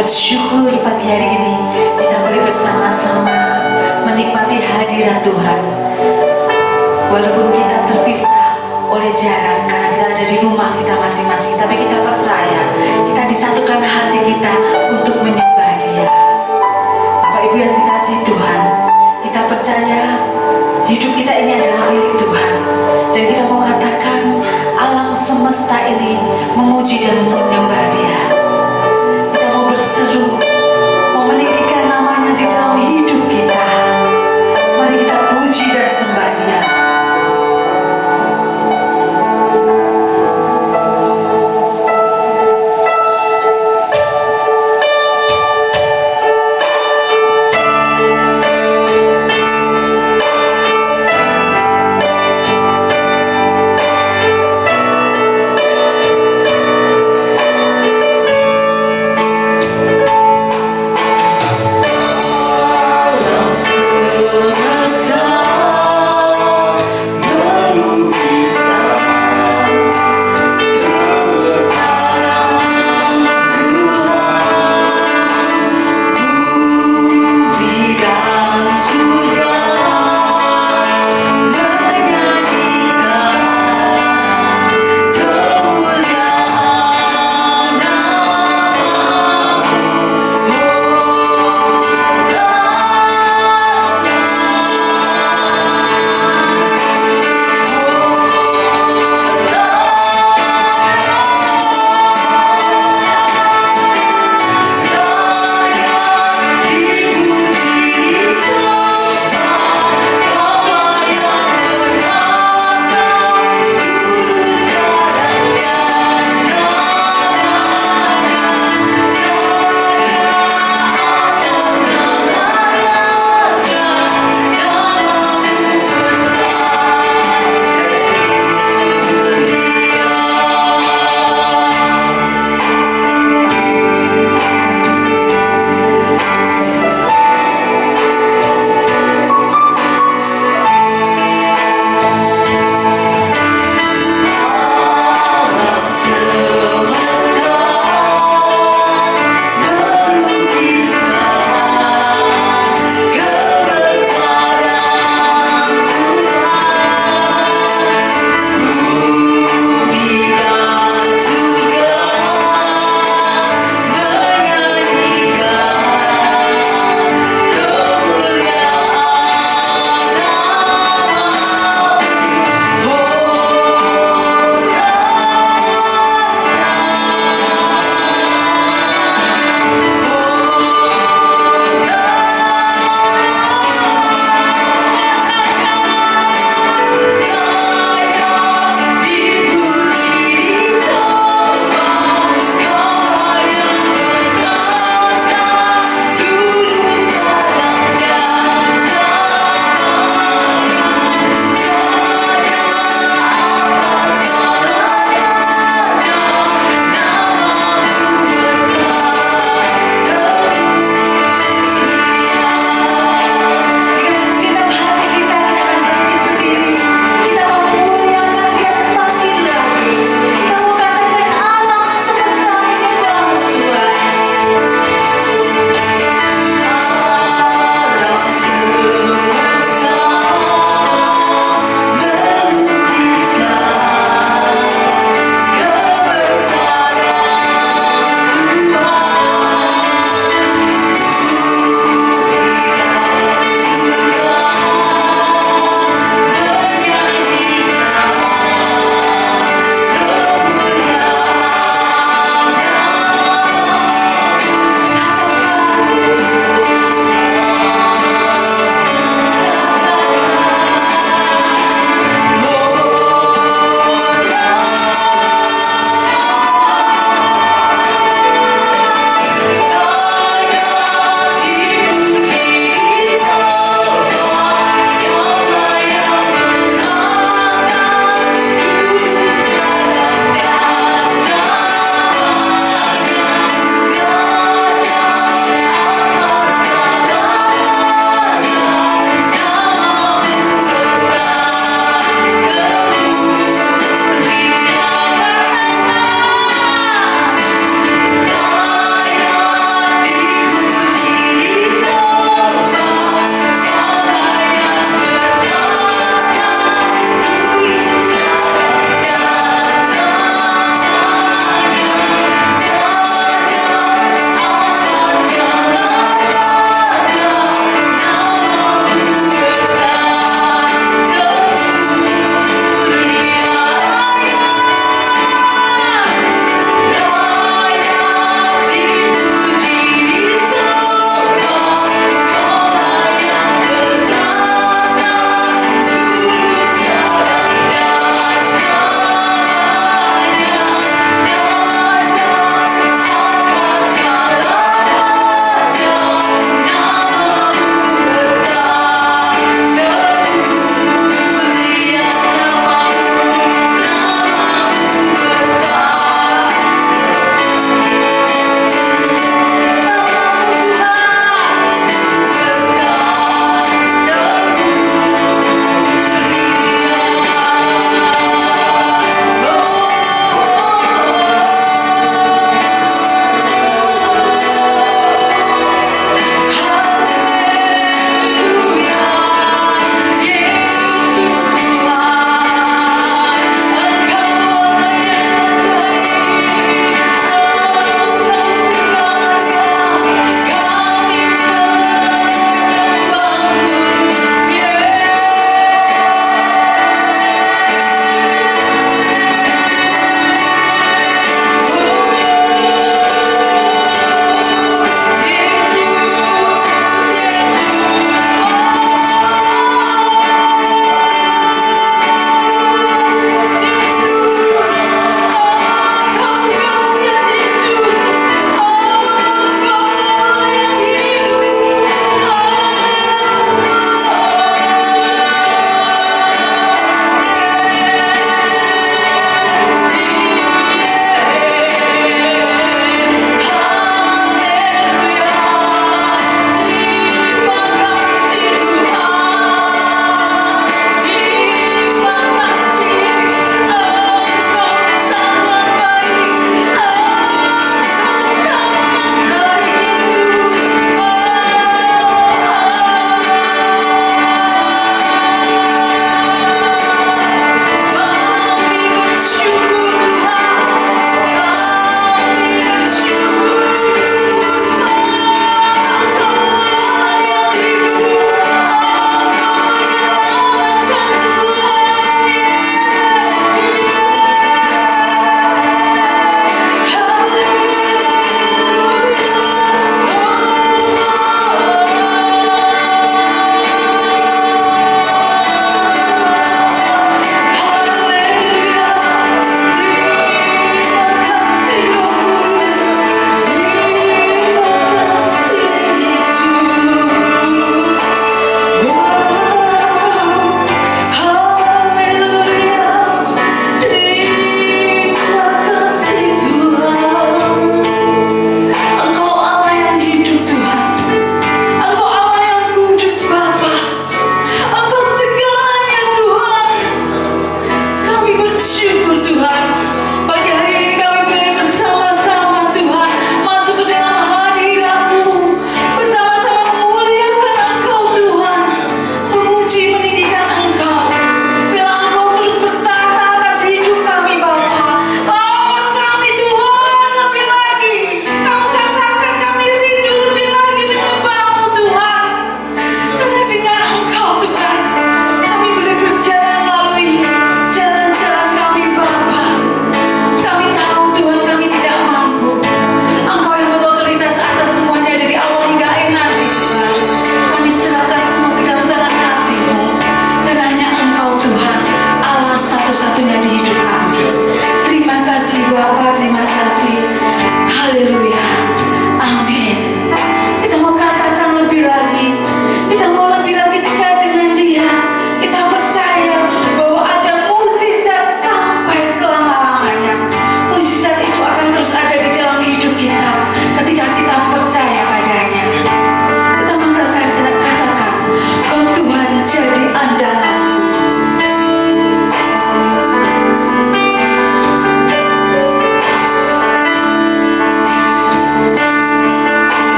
bersyukur pagi hari ini kita boleh bersama-sama menikmati hadirat Tuhan. Walaupun kita terpisah oleh jarak karena kita ada di rumah kita masing-masing, tapi kita percaya kita disatukan hati kita untuk menyembah Dia. Bapak Ibu yang dikasihi Tuhan, kita percaya hidup kita ini adalah milik Tuhan, dan kita mau katakan alam semesta ini memuji dan menyembah Dia. Kita mau berseru, mau meninggikan namanya di dalam hidup kita. Mari kita puji dan sembah Dia.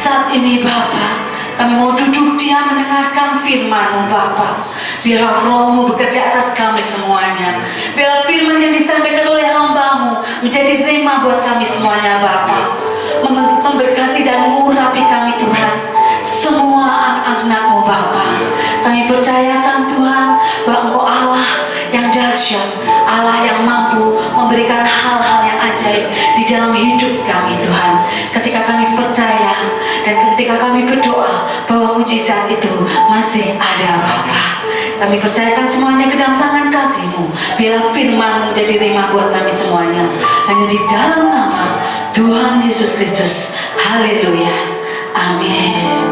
Saat ini Bapa, kami mau duduk diam mendengarkan firman-Mu Bapa. Biarlah Roh-Mu bekerja atas kami semuanya. Biarlah firman yang disampaikan oleh hamba-Mu menjadi rema buat kami semuanya Bapa. Memberkati dan mengurapi kami Tuhan, semua anak-anak-Mu Bapa. Kami percayakan Tuhan bahwa Engkau Allah yang dahsyat, Allah yang mampu memberikan hal-hal yang ajaib di dalam hidup kami Tuhan. Ketika kami percaya dan ketika kami berdoa bahwa mujizat itu masih ada Bapa, kami percayakan semuanya ke dalam tangan kasih-Mu. Biarlah firman menjadi rema buat kami semuanya. Hanya di dalam nama Tuhan Yesus Kristus. Haleluya. Amin.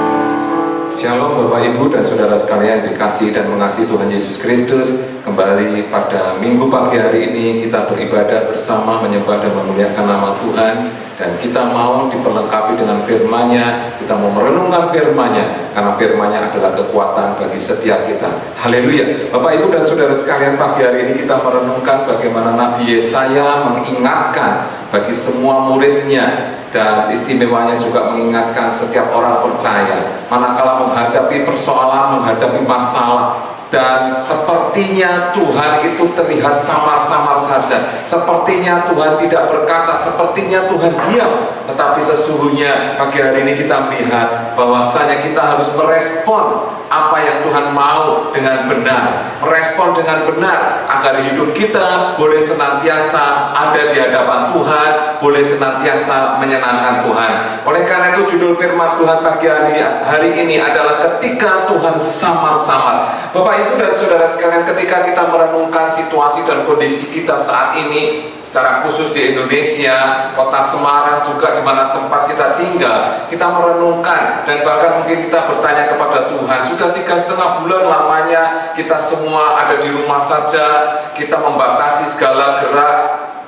Shalom Bapak Ibu dan Saudara sekalian dikasihi dan mengasihi Tuhan Yesus Kristus. Kembali pada minggu pagi hari ini kita beribadah bersama, menyembah dan memuliakan nama Tuhan. Dan kita mau diperlengkapi dengan firman-Nya, kita mau merenungkan firman-Nya, karena firman-Nya adalah kekuatan bagi setiap kita. Haleluya. Bapak Ibu dan Saudara sekalian, pagi hari ini kita merenungkan bagaimana Nabi Yesaya mengingatkan bagi semua muridnya, dan istimewanya juga mengingatkan setiap orang percaya manakala menghadapi persoalan, menghadapi masalah, dan sepertinya Tuhan itu terlihat samar-samar saja, sepertinya Tuhan tidak berkata, sepertinya Tuhan diam. Tetapi sesungguhnya pagi hari ini kita melihat bahwasanya kita harus merespon apa yang Tuhan mau dengan benar, merespon dengan benar agar hidup kita boleh senantiasa ada di hadapan Tuhan, boleh senantiasa menyenangkan Tuhan. Oleh karena itu judul firman Tuhan pagi hari ini adalah ketika Tuhan samar-samar. Bapak Ibu dan Saudara sekalian, ketika kita merenungkan situasi dan kondisi kita saat ini, secara khusus di Indonesia, kota Semarang juga di mana tempat kita tinggal, kita merenungkan dan bahkan mungkin kita bertanya kepada Tuhan. Sudah 3,5 bulan lamanya kita semua ada di rumah saja, kita membatasi segala gerak,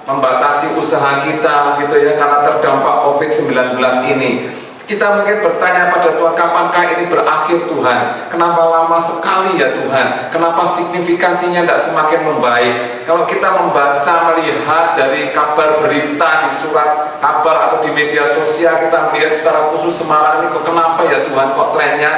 membatasi usaha kita gitu ya, karena terdampak COVID-19 ini. Kita mungkin bertanya pada Tuhan, kapankah ini berakhir Tuhan? Kenapa lama sekali ya Tuhan? Kenapa signifikansinya tidak semakin membaik? Kalau kita membaca, melihat dari kabar berita di surat kabar atau di media sosial, kita melihat secara khusus Semarang ini kok kenapa ya Tuhan, kok trennya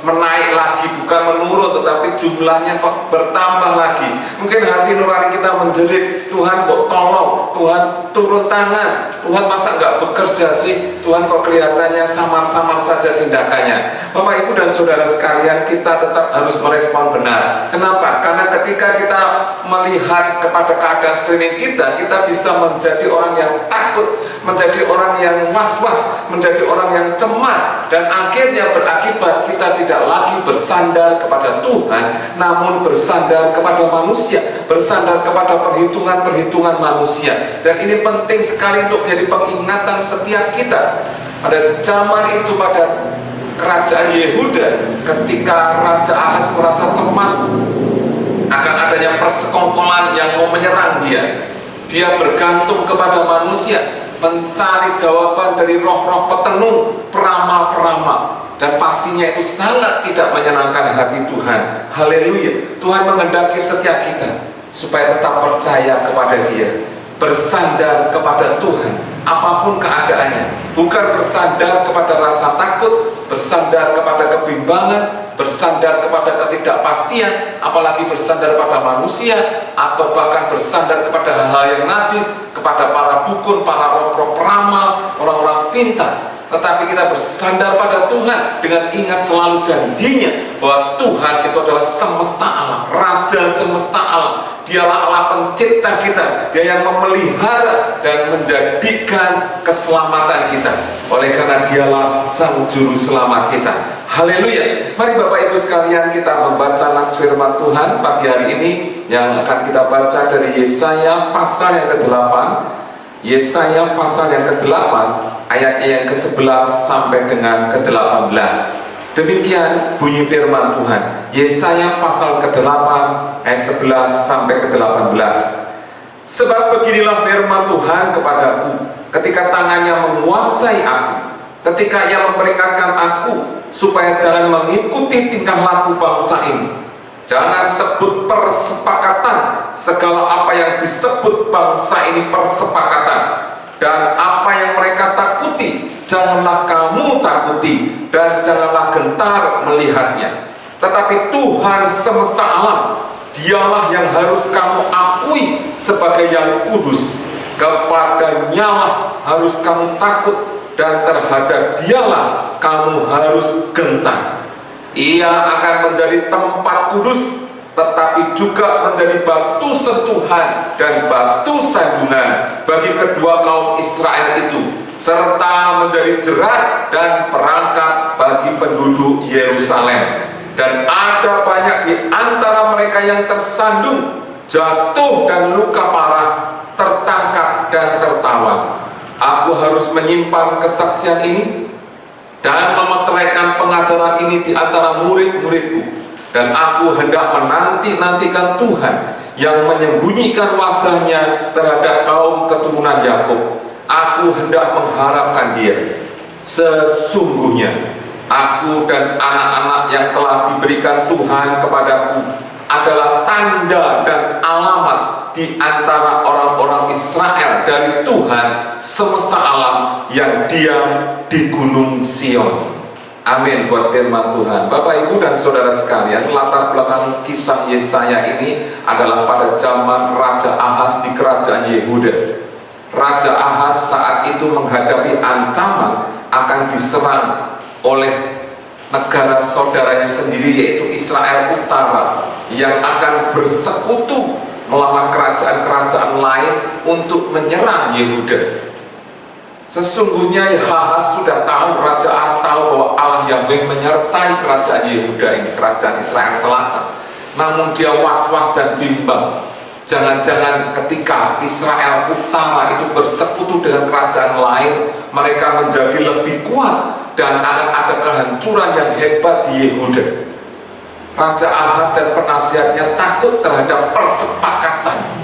menaik lagi, bukan menurun, tetapi jumlahnya kok bertambah lagi. Mungkin hati nurani kita menjerit, Tuhan kok tolong, Tuhan turun tangan, Tuhan masa nggak bekerja sih, Tuhan kok kelihatannya samar-samar saja tindakannya. Bapak Ibu dan Saudara sekalian, kita tetap harus merespon benar. Kenapa? Karena ketika kita melihat kepada keadaan sekeliling kita, kita bisa menjadi orang yang takut, menjadi orang yang was-was, menjadi orang yang cemas, dan akhirnya berakibat kita tidak lagi bersandar kepada Tuhan, namun bersandar kepada manusia, bersandar kepada perhitungan-perhitungan manusia. Dan ini penting sekali untuk menjadi pengingatan setiap kita. Pada zaman itu, pada kerajaan Yehuda, ketika Raja Ahaz merasa cemas akan adanya persekongkolan yang mau menyerang dia, dia bergantung kepada manusia, mencari jawaban dari roh-roh petenung, peramal-peramal, dan pastinya itu sangat tidak menyenangkan hati Tuhan. Haleluya. Tuhan menghendaki setiap kita supaya tetap percaya kepada Dia, bersandar kepada Tuhan apapun keadaannya, bukan bersandar kepada rasa takut, bersandar kepada kebimbangan, bersandar kepada ketidakpastian, apalagi bersandar pada manusia, atau bahkan bersandar kepada hal-hal yang najis, kepada para dukun, para roh-roh peramal, orang-orang pintar. Tetapi kita bersandar pada Tuhan dengan ingat selalu janjinya bahwa Tuhan itu adalah semesta alam, Raja semesta alam. Dialah Allah pencipta kita, Dia yang memelihara dan menjadikan keselamatan kita. Oleh karena Dialah Sang Juru Selamat kita. Haleluya. Mari Bapak Ibu sekalian, kita membaca nas firman Tuhan pagi hari ini yang akan kita baca dari Yesaya pasal yang ke-8. Yesaya pasal yang ke-8, ayatnya yang ke-11 sampai dengan ke-18. Demikian bunyi firman Tuhan. Yesaya pasal ke-8 ayat 11 sampai ke-18. Sebab beginilah firman Tuhan kepadaku, ketika tangannya menguasai aku, ketika Ia memperingatkan aku supaya jangan mengikuti tingkah laku bangsa ini. Jangan sebut persepakatan, segala apa yang disebut bangsa ini persepakatan, dan apa yang mereka takuti janganlah kamu takuti dan janganlah gentar melihatnya. Tetapi Tuhan semesta alam, dialah yang harus kamu akui sebagai yang kudus. Kepadanya harus kamu takut dan terhadap dialah kamu harus gentar. Ia akan menjadi tempat kudus, tetapi juga menjadi batu sentuhan dan batu sandungan bagi kedua kaum Israel itu, serta menjadi jerat dan perangkap bagi penduduk Yerusalem. Dan ada banyak di antara mereka yang tersandung, jatuh dan luka parah, tertangkap dan tertawan. Aku harus menyimpan kesaksian ini dan memeteraikan pengajaran ini di antara murid-muridku. Dan aku hendak menanti-nantikan Tuhan yang menyembunyikan wajahnya terhadap kaum keturunan Yakub. Aku hendak mengharapkan Dia. Sesungguhnya aku dan anak-anak yang telah diberikan Tuhan kepadaku adalah tanda dan alamat di antara orang-orang Israel dari Tuhan semesta alam yang diam di Gunung Sion. Amin buat firman Tuhan. Bapak, Ibu, dan saudara sekalian, latar belakang kisah Yesaya ini adalah pada zaman Raja Ahaz di kerajaan Yehuda. Raja Ahaz saat itu menghadapi ancaman akan diserang oleh negara saudaranya sendiri, yaitu Israel Utara, yang akan bersekutu melawan kerajaan-kerajaan lain untuk menyerang Yehuda. Sesungguhnya Ahaz sudah tahu, Raja Ahaz tahu bahwa Allah Yahweh menyertai kerajaan Yehuda ini, kerajaan Israel Selatan. Namun dia was-was dan bimbang. Jangan-jangan ketika Israel Utara itu bersekutu dengan kerajaan lain, mereka menjadi lebih kuat dan akan ada kehancuran yang hebat di Yehuda. Raja Ahaz dan penasihatnya takut terhadap persepakatan.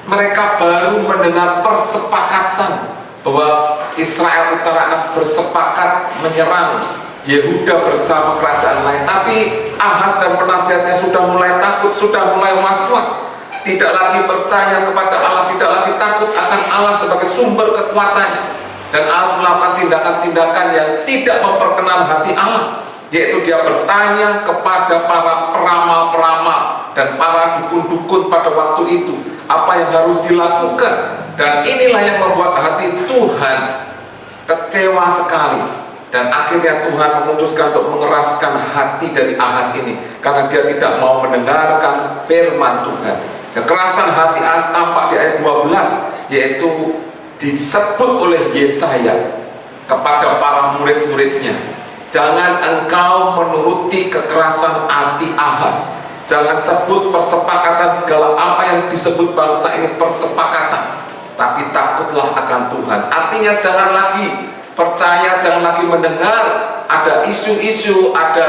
Mereka baru mendengar persepakatan bahwa Israel Utara akan bersepakat menyerang Yehuda bersama kerajaan lain. Tapi Ahaz dan penasihatnya sudah mulai takut, sudah mulai was-was, tidak lagi percaya kepada Allah, tidak lagi takut akan Allah sebagai sumber kekuatannya. Dan Ahaz melakukan tindakan-tindakan yang tidak memperkenan hati Allah, yaitu dia bertanya kepada para peramal-peramal dan para dukun-dukun pada waktu itu apa yang harus dilakukan. Dan inilah yang membuat hati Tuhan kecewa sekali. Dan akhirnya Tuhan memutuskan untuk mengeraskan hati dari Ahaz ini, karena dia tidak mau mendengarkan firman Tuhan. Kekerasan hati Ahaz tampak di ayat 12, yaitu disebut oleh Yesaya kepada para murid-muridnya, jangan engkau menuruti kekerasan hati Ahaz. Jangan sebut persepakatan, segala apa yang disebut bangsa ini persepakatan, tapi takutlah akan Tuhan. Artinya jangan lagi percaya, jangan lagi mendengar ada isu-isu, ada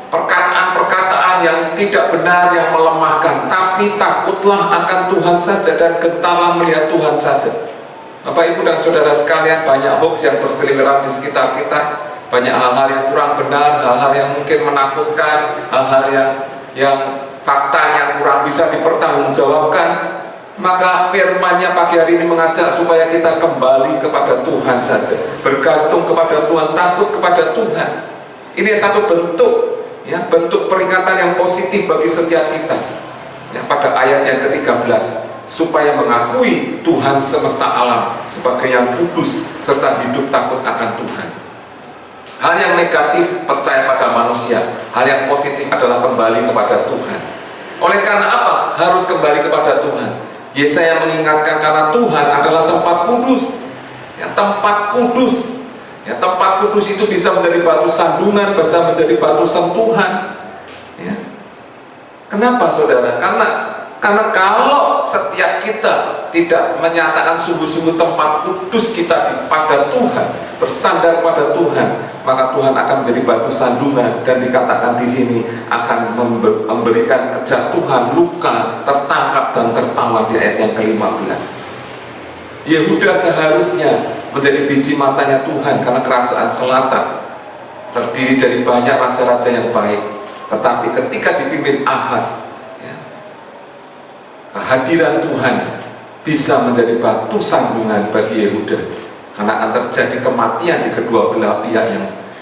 perkataan-perkataan yang tidak benar, yang melemahkan, tapi takutlah akan Tuhan saja dan gentarlah melihat Tuhan saja. Bapak, Ibu, dan saudara sekalian, banyak hoax yang berseliweran di sekitar kita, banyak hal-hal yang kurang benar, hal-hal yang mungkin menakutkan, hal-hal yang faktanya kurang bisa dipertanggungjawabkan. Maka firman-Nya pagi hari ini mengajak supaya kita kembali kepada Tuhan saja, bergantung kepada Tuhan, takut kepada Tuhan. Ini satu bentuk, ya, bentuk peringatan yang positif bagi setiap kita. Ya, pada ayat yang ke-13, supaya mengakui Tuhan semesta alam sebagai yang kudus serta hidup takut akan Tuhan. Hal yang negatif percaya pada manusia, hal yang positif adalah kembali kepada Tuhan. Oleh karena apa harus kembali kepada Tuhan? Yesaya mengingatkan karena Tuhan adalah tempat kudus. Ya, tempat kudus. Ya, tempat kudus itu bisa menjadi batu sandungan, bisa menjadi batu sentuhan. Ya. Kenapa, saudara? Karena kalau setiap kita tidak menyatakan sungguh-sungguh tempat kudus kita pada Tuhan, bersandar pada Tuhan, maka Tuhan akan menjadi batu sandungan, dan dikatakan di sini akan memberikan kejatuhan, luka, tertangkap dan tertawan di ayat yang ke-15. Yehuda seharusnya menjadi biji matanya Tuhan karena kerajaan selatan terdiri dari banyak raja-raja yang baik, tetapi ketika dipimpin Ahaz, kehadiran Tuhan bisa menjadi batu sandungan bagi Yehuda. karena akan terjadi kematian di kedua belah pihak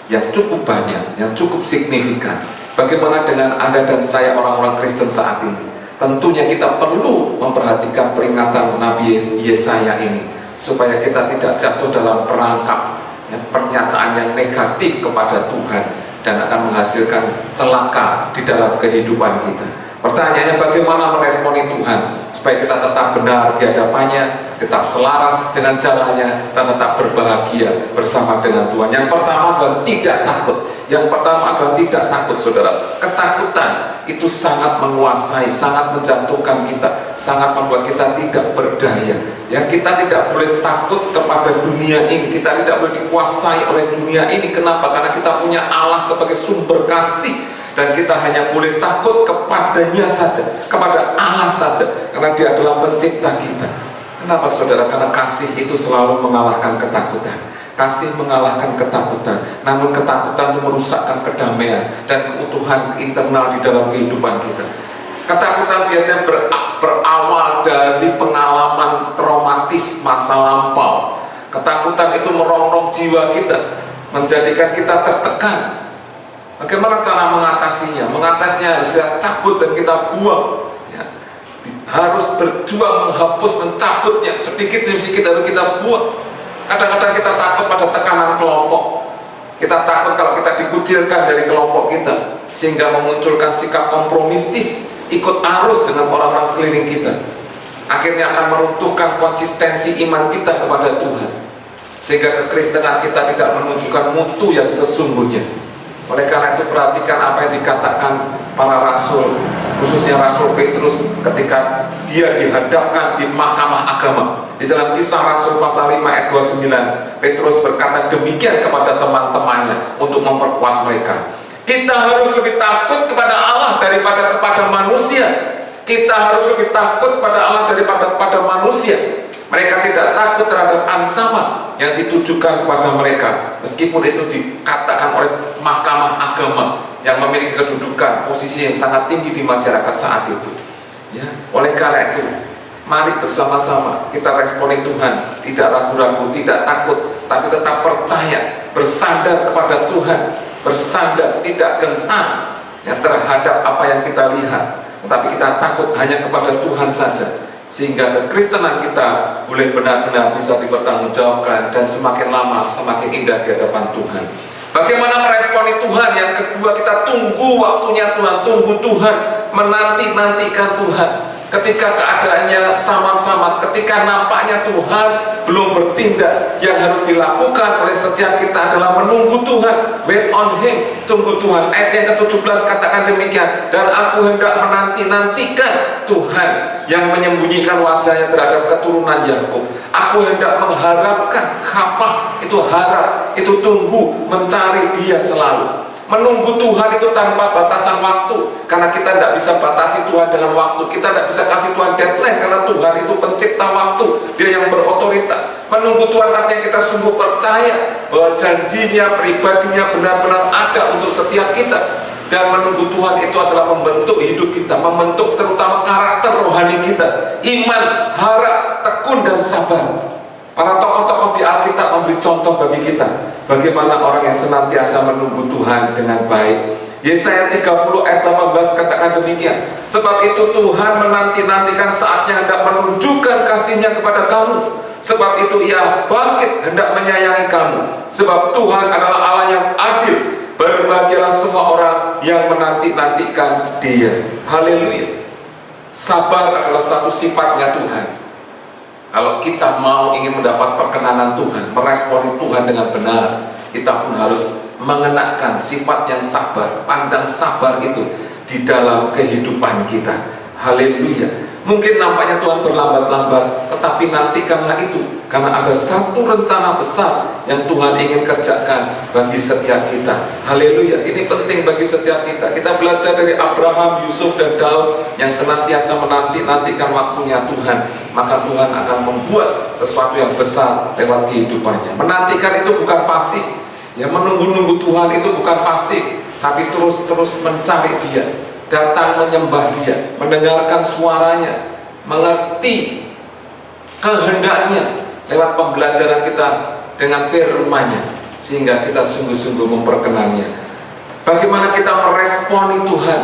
yang cukup banyak, yang cukup signifikan. Bagaimana dengan Anda dan saya orang-orang Kristen saat ini? Tentunya kita perlu memperhatikan peringatan Nabi Yesaya ini, supaya kita tidak jatuh dalam perangkap pernyataan yang negatif kepada Tuhan dan akan menghasilkan celaka di dalam kehidupan kita. Pertanyaannya, bagaimana meresponi Tuhan supaya kita tetap benar di hadapannya, tetap selaras dengan jalannya, dan tetap berbahagia bersama dengan Tuhan. Yang pertama adalah tidak takut. Yang pertama adalah tidak takut, saudara. Ketakutan itu sangat menguasai, sangat menjatuhkan kita, sangat membuat kita tidak berdaya. Ya, kita tidak boleh takut kepada dunia ini, kita tidak boleh dikuasai oleh dunia ini. Kenapa? Karena kita punya Allah sebagai sumber kasih, dan kita hanya boleh takut kepadanya saja, kepada Allah saja, karena Dia adalah pencipta kita. Kenapa, saudara? Karena kasih itu selalu mengalahkan ketakutan. Kasih mengalahkan ketakutan, namun ketakutan itu merusakkan kedamaian dan keutuhan internal di dalam kehidupan kita. Ketakutan biasanya berawal dari pengalaman traumatis masa lampau. Ketakutan itu merongrong jiwa kita, menjadikan kita tertekan. Bagaimana cara mengatasinya? Mengatasinya harus kita cabut dan kita buang. Ya. Harus berjuang menghapus, mencabutnya sedikit demi sedikit, harus kita buang. Kadang-kadang kita takut pada tekanan kelompok. Kita takut kalau kita dikucilkan dari kelompok kita, sehingga memunculkan sikap kompromistis, ikut arus dengan orang-orang sekeliling kita. Akhirnya akan meruntuhkan konsistensi iman kita kepada Tuhan, sehingga kekristenan kita tidak menunjukkan mutu yang sesungguhnya. Oleh karena itu, perhatikan apa yang dikatakan para rasul, khususnya Rasul Petrus ketika dia dihadapkan di mahkamah agama. Di dalam Kisah Rasul pasal 5 ayat 29, Petrus berkata demikian kepada teman-temannya untuk memperkuat mereka. Kita harus lebih takut kepada Allah daripada kepada manusia. Kita harus lebih takut kepada Allah daripada kepada manusia. Mereka tidak takut terhadap ancaman yang ditujukan kepada mereka, meskipun itu dikatakan oleh mahkamah agama yang memiliki kedudukan, posisi yang sangat tinggi di masyarakat saat itu. Ya, oleh karena itu, mari bersama-sama kita responi Tuhan, tidak ragu-ragu, tidak takut, tapi tetap percaya, bersandar kepada Tuhan, bersandar, tidak gentar ya, terhadap apa yang kita lihat, tetapi kita takut hanya kepada Tuhan saja, sehingga kekristenan kita boleh benar-benar bisa dipertanggungjawabkan dan semakin lama semakin indah di hadapan Tuhan. Bagaimana meresponi Tuhan? Yang kedua, kita tunggu waktunya Tuhan, tunggu Tuhan, menanti-nantikan Tuhan. Ketika keadaannya sama-sama, ketika nampaknya Tuhan belum bertindak, yang harus dilakukan oleh setiap kita adalah menunggu Tuhan. Wait on Him, tunggu Tuhan. Ayat yang ke-17 katakan demikian, dan aku hendak menanti-nantikan Tuhan yang menyembunyikan wajahnya terhadap keturunan Yakub. Aku hendak mengharapkan, khafah itu harap, itu tunggu, mencari Dia selalu. Menunggu Tuhan itu tanpa batasan waktu, karena kita tidak bisa batasi Tuhan dengan waktu. Kita tidak bisa kasih Tuhan deadline, karena Tuhan itu pencipta waktu, Dia yang berotoritas. Menunggu Tuhan artinya kita sungguh percaya bahwa janjinya, pribadinya benar-benar ada untuk setiap kita. Dan menunggu Tuhan itu adalah membentuk hidup kita, membentuk terutama karakter rohani kita, iman, harap, tekun, dan sabar. Para tokoh-tokoh di Alkitab memberi contoh bagi kita bagaimana orang yang senantiasa menunggu Tuhan dengan baik. Yesaya 30 ayat 18 katakan demikian, sebab itu Tuhan menanti-nantikan saatnya hendak menunjukkan kasih-Nya kepada kamu. Sebab itu Ia bangkit hendak menyayangi kamu. Sebab Tuhan adalah Allah yang adil. Berbahagialah semua orang yang menanti-nantikan Dia. Haleluya. Sabar adalah satu sifatnya Tuhan. Kalau kita mau ingin mendapat perkenanan Tuhan, meresponi Tuhan dengan benar, kita pun harus mengenakan sifat yang sabar, panjang sabar itu di dalam kehidupan kita. Haleluya. Mungkin nampaknya Tuhan berlambat-lambat, tetapi nantikanlah itu, karena ada satu rencana besar yang Tuhan ingin kerjakan bagi setiap kita. Haleluya. Ini penting bagi setiap kita. Kita belajar dari Abraham, Yusuf, dan Daud yang senantiasa menanti-nantikan waktunya Tuhan. Maka Tuhan akan membuat sesuatu yang besar lewat kehidupannya. Menantikan itu bukan pasif. Ya, menunggu-nunggu Tuhan itu bukan pasif, tapi terus-terus mencari Dia, datang menyembah Dia, mendengarkan suaranya, mengerti kehendaknya lewat pembelajaran kita dengan firman-Nya, sehingga kita sungguh-sungguh memperkenannya. Bagaimana kita meresponi Tuhan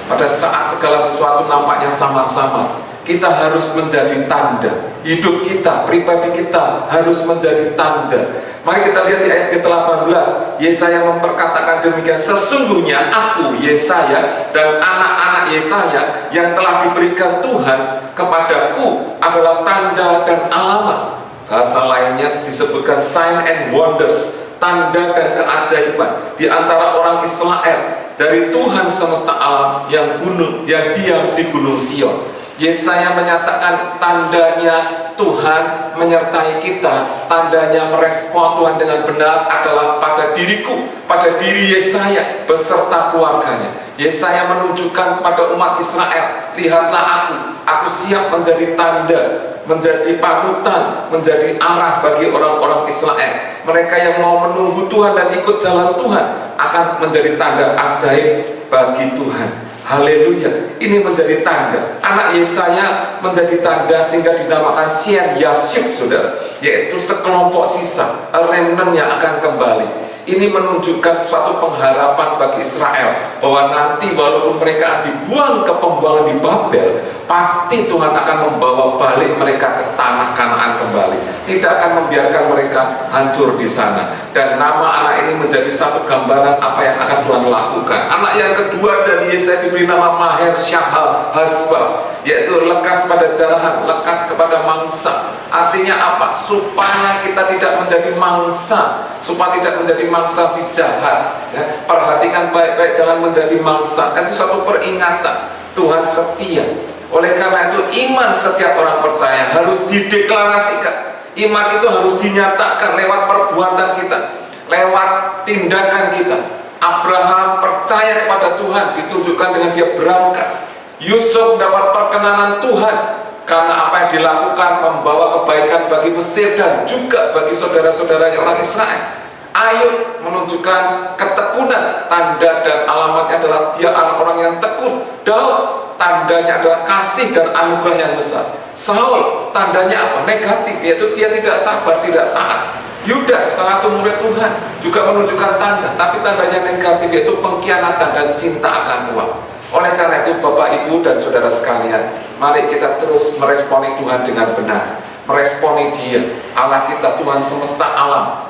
pada saat segala sesuatu nampaknya samar-samar? Kita harus menjadi tanda. Hidup kita, pribadi kita harus menjadi tanda. Mari kita lihat di ayat ke-18. Yesaya memperkatakan demikian, sesungguhnya aku, Yesaya, dan anak-anak Yesaya yang telah diberikan Tuhan kepadaku adalah tanda dan alamat. Bahasa lainnya disebutkan sign and wonders, tanda dan keajaiban di antara orang Israel dari Tuhan semesta alam yang diam di gunung Sion. Yesaya menyatakan tandanya Tuhan menyertai kita, tandanya merespon Tuhan dengan benar adalah pada diriku, pada diri Yesaya beserta keluarganya. Yesaya menunjukkan kepada umat Israel, lihatlah aku siap menjadi tanda, menjadi panutan, menjadi arah bagi orang-orang Israel. Mereka yang mau menunggu Tuhan dan ikut jalan Tuhan akan menjadi tanda ajaib bagi Tuhan. Haleluya, ini menjadi tanda. Anak Yesaya menjadi tanda sehingga dinamakan Sien Yashub, saudara, yaitu sekelompok sisa, remnant yang akan kembali. Ini menunjukkan suatu pengharapan bagi Israel bahwa nanti walaupun mereka dibuang ke pembuangan di Babel, pasti Tuhan akan membawa balik mereka ke tanah Kanaan kembali. Tidak akan membiarkan mereka hancur di sana. Dan nama anak ini menjadi satu gambaran apa yang akan Tuhan lakukan. Anak yang kedua dari Yesaya diberi nama Maher Syahal Hasbah, yaitu lekas pada jarahan, lekas kepada mangsa. Artinya apa? Supaya kita tidak menjadi mangsa, supaya tidak menjadi mangsa si jahat, ya. Perhatikan baik-baik, jangan menjadi mangsa. Itu suatu peringatan. Tuhan setia. Oleh karena itu iman setiap orang percaya harus dideklarasikan. Iman itu harus dinyatakan lewat perbuatan kita, lewat tindakan kita. Abraham percaya kepada Tuhan, ditunjukkan dengan dia berangkat. Yusuf dapat perkenanan Tuhan karena apa yang dilakukan membawa kebaikan bagi Mesir dan juga bagi saudara-saudaranya orang Israel. Ayub menunjukkan ketekunan, tanda dan alamatnya adalah dia anak orang yang tekun. Daud, tandanya adalah kasih dan anugerah yang besar. Saul, tandanya apa? Negatif, yaitu dia tidak sabar, tidak taat. Yudas, salah satu murid Tuhan, juga menunjukkan tanda, tapi tandanya negatif, yaitu pengkhianatan dan cinta akan uang. Oleh karena itu, Bapak, Ibu, dan saudara sekalian, mari kita terus meresponi Tuhan dengan benar. Meresponi Dia, Allah kita, Tuhan semesta alam,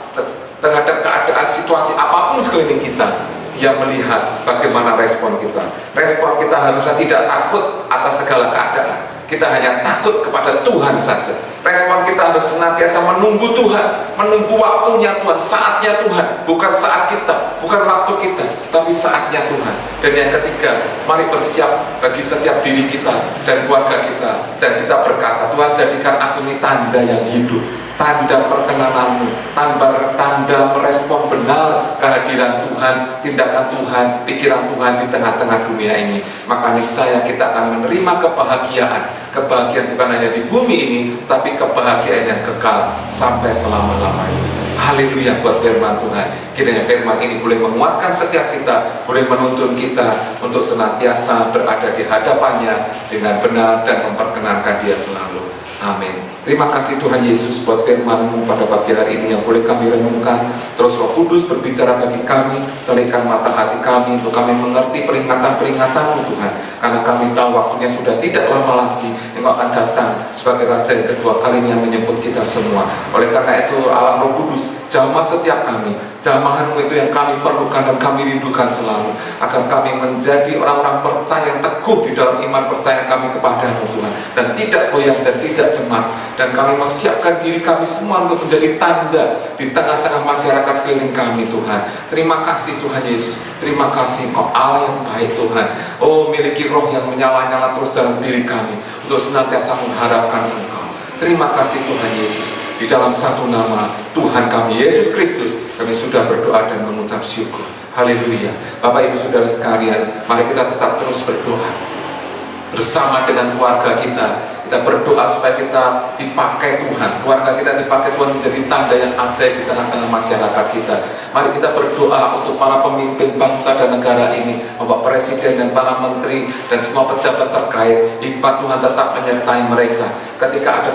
terhadap keadaan situasi apapun sekeliling kita. Dia melihat bagaimana respon kita. Respon kita harusnya tidak takut atas segala keadaan. Kita hanya takut kepada Tuhan saja. Respon kita harus senantiasa menunggu Tuhan, menunggu waktunya Tuhan, saatnya Tuhan, bukan saat kita, bukan waktu kita, tapi saatnya Tuhan. Dan yang ketiga, mari bersiap bagi setiap diri kita dan keluarga kita, dan kita berkata, Tuhan, jadikan aku ini tanda yang hidup, tanda perkenananmu, tanda merespon benar kehadiran Tuhan, tindakan Tuhan, pikiran Tuhan di tengah-tengah dunia ini. Maka niscaya kita akan menerima kebahagiaan bukan hanya di bumi ini, tapi kebahagiaan yang kekal sampai selama-lamanya. Haleluya buat firman Tuhan. Kiranya firman ini boleh menguatkan setiap kita, boleh menuntun kita untuk senantiasa berada di hadapannya dengan benar dan memperkenankan Dia selalu. Amin. Terima kasih Tuhan Yesus buat firman-Mu pada pagi hari ini yang boleh kami renungkan. Terus Roh Kudus berbicara bagi kami, celihkan mata hati kami untuk kami mengerti peringatan-peringatan-Mu Tuhan. Karena kami tahu waktunya sudah tidak lama lagi Engkau akan datang sebagai Raja yang kedua kalinya menyebut kita semua. Oleh karena itu Allah Roh Kudus, jamah setiap kami, jamahan-Mu itu yang kami perlukan dan kami rindukan selalu, agar kami menjadi orang-orang percaya yang teguh di dalam iman percaya kami kepada-Mu Tuhan, dan tidak goyah dan tidak cemas. Dan kami menyiapkan diri kami semua untuk menjadi tanda di tengah-tengah masyarakat sekeliling kami Tuhan. Terima kasih Tuhan Yesus, terima kasih Engkau Allah yang baik Tuhan. Oh, miliki roh yang menyala-nyala terus dalam diri kami untuk senantiasa mengharapkan Engkau. Terima kasih Tuhan Yesus. Di dalam satu nama Tuhan kami Yesus Kristus, kami sudah berdoa dan mengucap syukur. Haleluya. Bapak Ibu Saudara sekalian, mari kita tetap terus berdoa bersama dengan keluarga kita. Kita berdoa supaya kita dipakai Tuhan, keluarga kita dipakai Tuhan menjadi tanda yang ajaib di tengah-tengah masyarakat kita. Mari kita berdoa untuk para pemimpin bangsa dan negara ini, Bapak Presiden dan para menteri dan semua pejabat terkait. Hikmat Tuhan tetap menyertai mereka ketika ada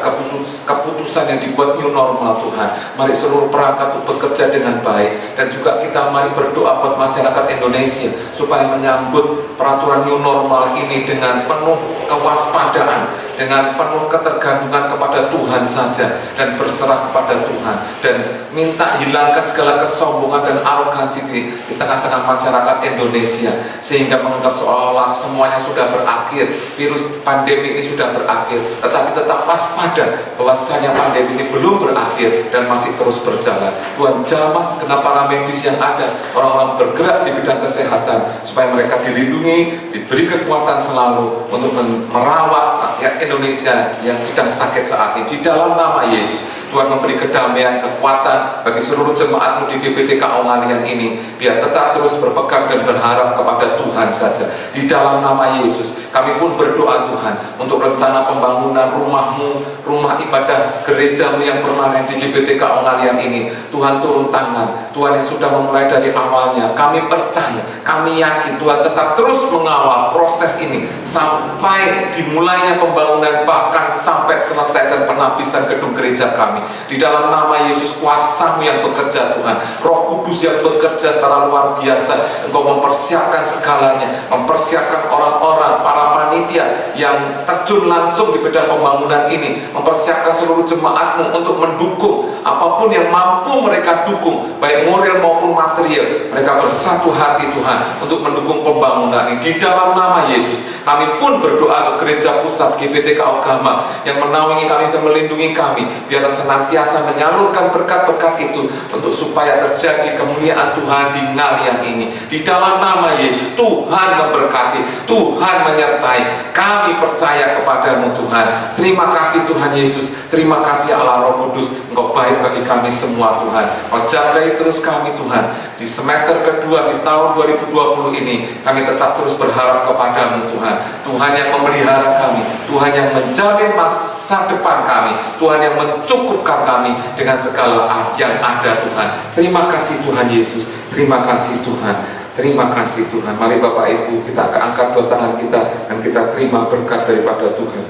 keputusan yang dibuat new normal. Tuhan, mari seluruh perangkat untuk bekerja dengan baik, dan juga kita mari berdoa buat masyarakat Indonesia supaya menyambut peraturan new normal ini dengan penuh kewaspadaan, dengan penuh ketergantungan kepada Tuhan saja, dan berserah kepada Tuhan, dan minta hilangkan segala kesombongan dan arogansi di tengah-tengah masyarakat Indonesia, sehingga menganggap seolah-olah semuanya sudah berakhir, virus pandemi ini sudah berakhir, tetapi tetap waspada bahwasanya pandemi ini belum berakhir dan masih terus berjalan. Tuhan, jamah segenap para medis yang ada, orang-orang bergerak di bidang kesehatan, supaya mereka dilindungi, diberi kekuatan selalu untuk merawat rakyat Indonesia yang sedang sakit saat ini. Di dalam nama Yesus, Tuhan memberi kedamaian, kekuatan bagi seluruh jemaatmu di GBTK Ongalian ini, biar tetap terus berpegang dan berharap kepada Tuhan saja. Di dalam nama Yesus, kami pun berdoa Tuhan untuk rencana pembangunan rumahmu, rumah ibadah gerejamu yang permanen di GBTK Ongalian ini. Tuhan turun tangan, Tuhan yang sudah memulai dari awalnya. Kami percaya, kami yakin Tuhan tetap terus mengawal proses ini sampai dimulainya pembangunan, bahkan sampai selesai dan penabisan gedung gereja kami. Di dalam nama Yesus, kuasa-Mu yang bekerja Tuhan, Roh Kudus yang bekerja secara luar biasa. Engkau mempersiapkan segalanya, mempersiapkan orang-orang, para panitia yang terjun langsung di bidang pembangunan ini, mempersiapkan seluruh jemaat-Mu untuk mendukung apapun yang mampu mereka dukung, baik moral maupun material. Mereka bersatu hati Tuhan untuk mendukung pembangunan ini. Di dalam nama Yesus, kami pun berdoa untuk gereja pusat GBTK Agama yang menaungi kami dan melindungi kami, biarlah senantiasa menyalurkan berkat-berkat itu untuk supaya terjadi kemuliaan Tuhan di ngalian ini. Di dalam nama Yesus, Tuhan memberkati, Tuhan menyertai. Kami percaya kepadamu Tuhan. Terima kasih Tuhan Yesus, terima kasih Allah Roh Kudus. Engkau baik bagi kami semua Tuhan. Kau jagai terus kami Tuhan. Di semester kedua di tahun 2020 ini, kami tetap terus berharap kepadamu Tuhan. Tuhan yang memelihara kami, Tuhan yang menjamin masa depan kami, Tuhan yang mencukupkan kami dengan segala yang ada Tuhan. Terima kasih Tuhan Yesus, terima kasih Tuhan. Terima kasih Tuhan. Mari Bapak Ibu, kita akan angkat dua tangan kita dan kita terima berkat daripada Tuhan.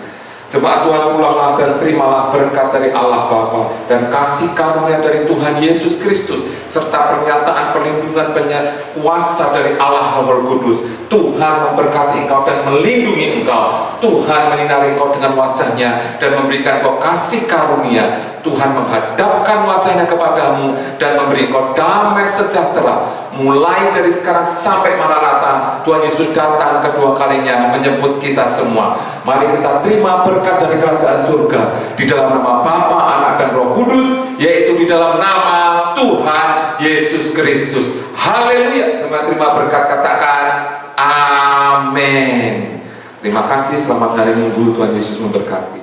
Jemaat Tuhan, pulanglah dan terimalah berkat dari Allah Bapa dan kasih karunia dari Tuhan Yesus Kristus, serta pernyataan perlindungan kuasa dari Allah Roh Kudus. Tuhan memberkati engkau dan melindungi engkau. Tuhan menyinari engkau dengan wajahnya dan memberikan engkau kasih karunia. Tuhan menghadapkan wajahnya kepadamu dan memberi engkau damai sejahtera. Mulai dari sekarang sampai Maranatha, Tuhan Yesus datang kedua kalinya menjemput kita semua. Mari kita terima berkat dari kerajaan surga di dalam nama Bapa, Anak dan Roh Kudus, yaitu di dalam nama Tuhan Yesus Kristus. Haleluya. Selamat terima berkat, katakan amin. Terima kasih, selamat hari Minggu, Tuhan Yesus memberkati.